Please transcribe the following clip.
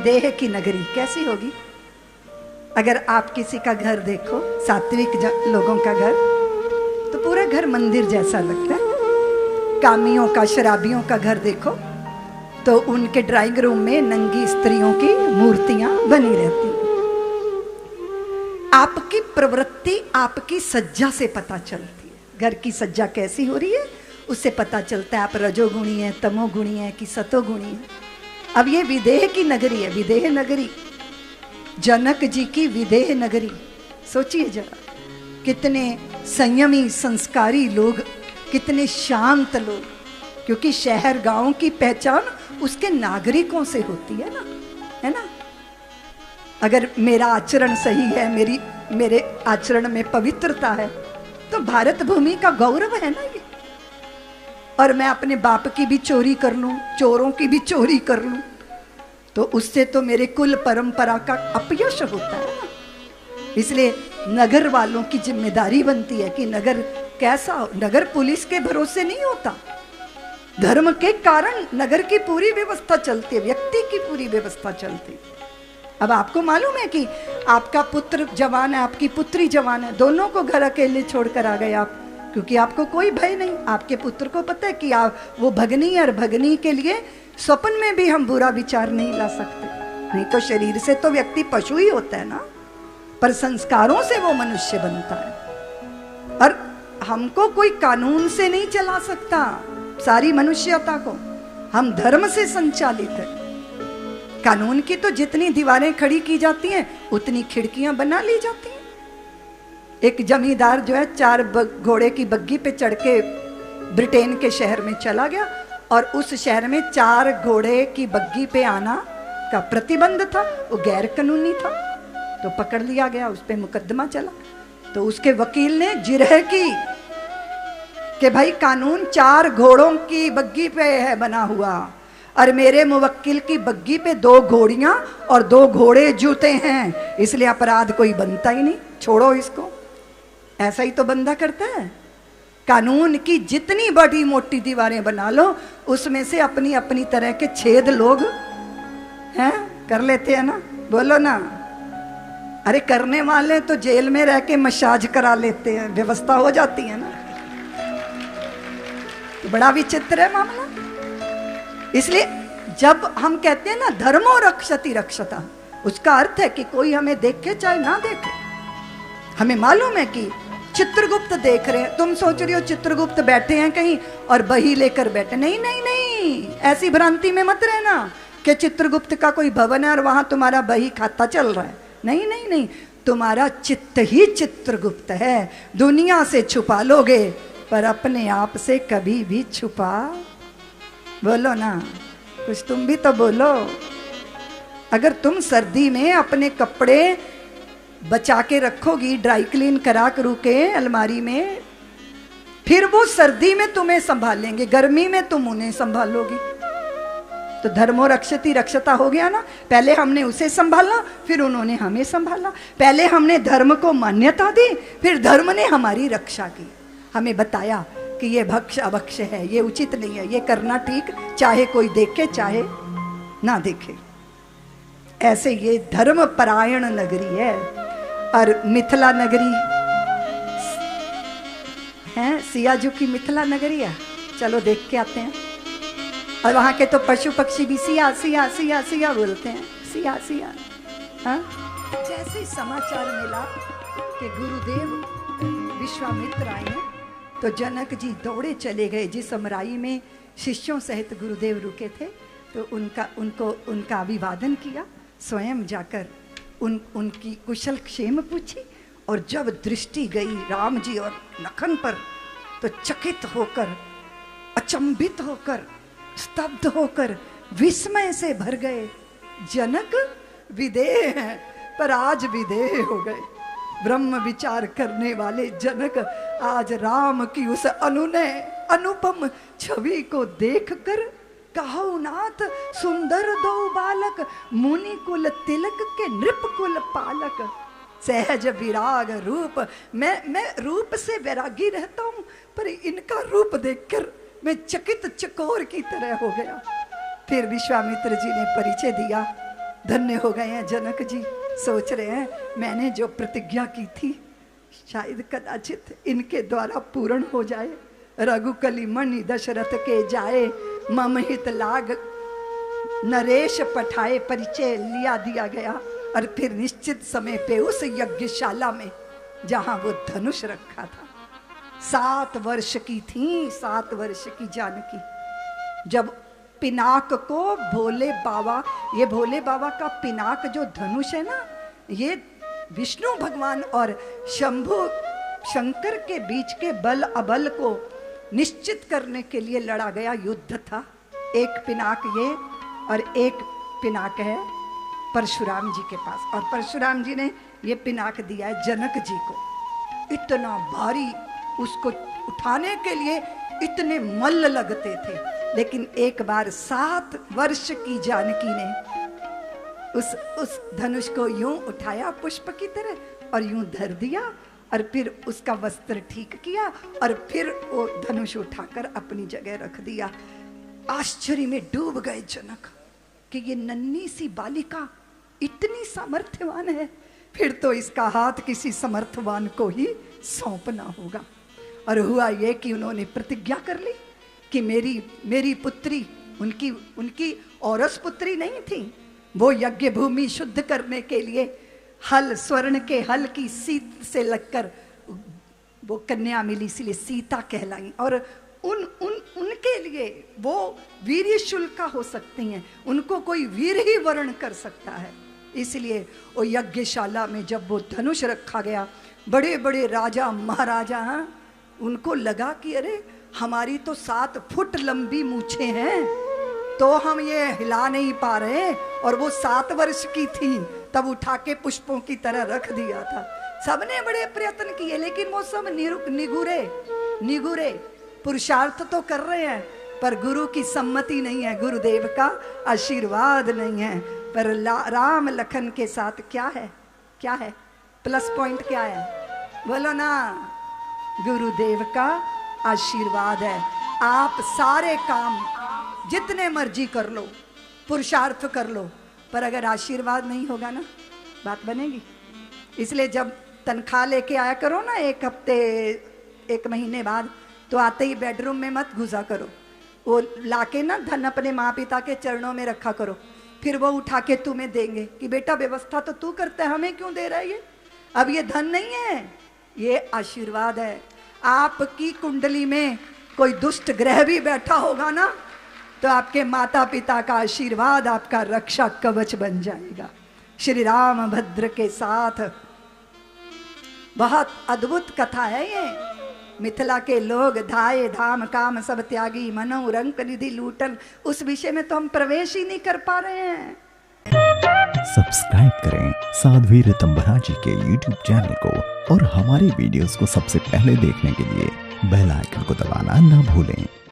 विदेह की नगरी कैसी होगी? अगर आप किसी का घर देखो, सात्विक लोगों का घर, तो पूरा घर मंदिर जैसा लगता है। कामियों का, शराबियों का घर देखो तो उनके ड्राइंग रूम में नंगी स्त्रियों की मूर्तियां बनी रहती हैं। आपकी प्रवृत्ति आपकी सज्जा से पता चलती है। घर की सज्जा कैसी हो रही है उससे पता चलता है आप रजोगुणी है, तमोगुणी है कि सतोगुणी है। अब ये विदेह की नगरी है, विदेह नगरी, जनक जी की विदेह नगरी। सोचिए जरा, कितने संयमी संस्कारी लोग, कितने शांत लोग, क्योंकि शहर गांव की पहचान उसके नागरिकों से होती है ना, है ना। अगर मेरा आचरण सही है, मेरे आचरण में पवित्रता है, तो भारत भूमि का गौरव है ना ये। और मैं अपने बाप की भी चोरी कर लूं, चोरों की भी चोरी कर लूं, तो उससे तो मेरे कुल परंपरा का अपयश होता है ना। इसलिए नगर वालों की जिम्मेदारी बनती है कि नगर कैसा हो। नगर पुलिस के भरोसे नहीं होता, धर्म के कारण नगर की पूरी व्यवस्था चलती है, व्यक्ति की पूरी व्यवस्था चलती है। अब आपको मालूम है कि आपका पुत्र जवान है, आपकी पुत्री जवान है, दोनों को घर अकेले छोड़कर आ गए आप, क्योंकि आपको कोई भय नहीं। आपके पुत्र को पता है कि आप वो भगनी है, और भगनी के लिए स्वप्न में भी हम बुरा विचार नहीं ला सकते। नहीं तो शरीर से तो व्यक्ति पशु ही होता है ना, पर संस्कारों से वो मनुष्य बनता है। और हमको कोई कानून से नहीं चला सकता सारी मनुष्यता को, हम धर्म से संचालित है। कानून की तो जितनी दीवारें खड़ी की जाती हैं उतनी खिड़कियां बना ली जाती हैं। एक जमींदार जो है 4 घोड़े की बग्गी पे चढ़ के ब्रिटेन के शहर में चला गया, और उस शहर में 4 घोड़े की बग्गी पे आना का प्रतिबंध था, वो गैर कानूनी था, तो पकड़ लिया गया, उस पे मुकदमा चला। तो उसके वकील ने जिरह की कि भाई कानून 4 घोड़ों की बग्गी पे है बना हुआ, और मेरे मुवक्किल की बग्गी पे 2 घोड़ियां और 2 घोड़े जूते हैं, इसलिए अपराध कोई बनता ही नहीं, छोड़ो इसको। ऐसा ही तो बंदा करता है। कानून की जितनी बड़ी मोटी दीवारें बना लो, उसमें से अपनी अपनी तरह के छेद लोग हैं कर लेते हैं ना, बोलो ना। अरे करने वाले तो जेल में रह के मसाज करा लेते हैं, व्यवस्था हो जाती है ना। तो बड़ा विचित्र है मामला। इसलिए जब हम कहते हैं ना धर्मो रक्षति रक्षता, उसका अर्थ है कि कोई हमें देखे चाहे ना देखे। हमें मालूम है कि चित्रगुप्त देख रहे हैं, तुम सोच रही हो चित्रगुप्त बैठे हैं कहीं और बही लेकर बैठे, नहीं नहीं नहीं, ऐसी भ्रांति में मत रहना कि चित्रगुप्त का कोई भवन है और वहां तुम्हारा बही खाता चल रहा है। नहीं नहीं नहीं, तुम्हारा चित्त ही चित्रगुप्त है। दुनिया से छुपा लोगे पर अपने आप से कभी भी छुपा, बोलो ना कुछ, तुम भी तो बोलो। अगर तुम सर्दी में अपने कपड़े बचा के रखोगी, ड्राई क्लीन करा करू के अलमारी में, फिर वो सर्दी में तुम्हें संभालेंगे, गर्मी में तुम उन्हें संभालोगी। तो धर्मो रक्षति रक्षता हो गया ना। पहले हमने उसे संभाला, फिर उन्होंने हमें संभाला। पहले हमने धर्म को मान्यता दी, फिर धर्म ने हमारी रक्षा की, हमें बताया कि ये भक्ष अभक्ष है, ये उचित नहीं है, ये करना ठीक, चाहे कोई देखे चाहे ना देखे। ऐसे ये धर्म परायण नगरी है। और मिथिला नगरी है, सियाजू की मिथिला नगरी है, चलो देख के आते हैं। और वहां के तो पशु पक्षी भी सिया सिया सिया सिया बोलते हैं, सिया सिया। हाँ, जैसे ही समाचार मिला कि गुरुदेव विश्वामित्र आए, तो जनक जी दौड़े चले गए। जिस अमराई में शिष्यों सहित गुरुदेव रुके थे, तो उनका अभिवादन किया, स्वयं जाकर उनकी कुशल क्षेम पूछी। और जब दृष्टि गई राम जी और लखन पर, तो चकित होकर, अचंभित होकर, स्तब्ध होकर, विस्मय से भर गए। जनक विदेह हैं, पर आज विदेह हो गए। ब्रह्म विचार करने वाले जनक आज राम की उस अनुनय अनुपम छवि को देखकर कहो नाथ सुंदर दो बालक, मुनि कुल तिलक के नृप कुल पालक, सहज विराग रूप। मैं रूप से वैरागी रहता हूँ, पर इनका रूप देखकर मैं चकित चकोर की तरह हो गया। फिर विश्वामित्र जी ने परिचय दिया धन्य हो गए हैं जनक जी। सोच रहे हैं मैंने जो प्रतिज्ञा की थी शायद कदाचित इनके द्वारा पूर्ण हो जाए। रघुकली मणि दशरथ के जाए, मम हित लाग नरेश पठाए। परिचय लिया दिया गया और फिर निश्चित समय पे उस यज्ञशाला में जहां वो धनुष रखा था, 7 वर्ष की थी, 7 वर्ष की जानकी, जब पिनाक को भोले बाबा, ये भोले बाबा का पिनाक जो धनुष है ना, ये विष्णु भगवान और शंभु शंकर के बीच के बल अबल को निश्चित करने के लिए लड़ा गया युद्ध था। एक पिनाक ये और एक पिनाक है परशुराम जी के पास, और परशुराम जी ने ये पिनाक दिया है जनक जी को। इतना भारी, उसको उठाने के लिए इतने मल्ल लगते थे, लेकिन एक बार 7 वर्ष की जानकी ने उस धनुष को यूं उठाया पुष्प की तरह और यूं धर दिया, और फिर उसका वस्त्र ठीक किया और फिर वो धनुष उठाकर अपनी जगह रख दिया। आश्चर्य में डूब गए जनक कि ये नन्ही सी बालिका इतनी सामर्थ्यवान है, फिर तो इसका हाथ किसी समर्थवान को ही सौंपना होगा। और हुआ ये कि उन्होंने प्रतिज्ञा कर ली कि मेरी पुत्री, उनकी औरस पुत्री नहीं थी, वो यज्ञ भूमि शुद्ध करने के लिए हल, स्वर्ण के हल की सीत से लगकर वो कन्या मिली, इसलिए सीता कहलाई। और उनके लिए वो वीर्य शुल्का हो सकती हैं, उनको कोई वीर ही वर्ण कर सकता है। इसलिए वो यज्ञशाला में जब वो धनुष रखा गया, बड़े बड़े राजा महाराजा, उनको लगा कि अरे हमारी तो 7 फुट लंबी मूछें हैं, तो हम ये हिला नहीं पा रहे, और वो 7 वर्ष की थी तब उठा के पुष्पों की तरह रख दिया था। सबने बड़े प्रयत्न किए, लेकिन वो सब निगुरे पुरुषार्थ तो कर रहे हैं, पर गुरु की सम्मति नहीं है, गुरुदेव का आशीर्वाद नहीं है। पर राम लखन के साथ क्या है प्लस पॉइंट क्या है, बोलो ना, गुरुदेव का आशीर्वाद है। आप सारे काम जितने मर्जी कर लो, पुरुषार्थ कर लो, पर अगर आशीर्वाद नहीं होगा ना, बात बनेगी। इसलिए जब तनख्वाह लेके आया करो ना, 1 हफ्ते 1 महीने बाद, तो आते ही बेडरूम में मत घुसा करो, वो लाके ना धन अपने माँ पिता के चरणों में रखा करो, फिर वो उठा के तुम्हें देंगे कि बेटा व्यवस्था तो तू करता है, हमें क्यों दे रहा है ये। अब ये धन नहीं है, ये आशीर्वाद है। आपकी कुंडली में कोई दुष्ट ग्रह भी बैठा होगा ना, तो आपके माता पिता का आशीर्वाद आपका रक्षा कवच बन जाएगा। श्री राम भद्र के साथ बहुत अद्भुत कथा है ये। मिथिला के लोग धाये धाम काम सब त्यागी, मनो रंक निधि लूटन, उस विषय में तो हम प्रवेश ही नहीं कर पा रहे हैं। सब्सक्राइब करें साध्वी ऋतंभरा जी के YouTube चैनल को, और हमारे वीडियोस को सबसे पहले देखने के लिए बेल आइकन को दबाना ना भूलें।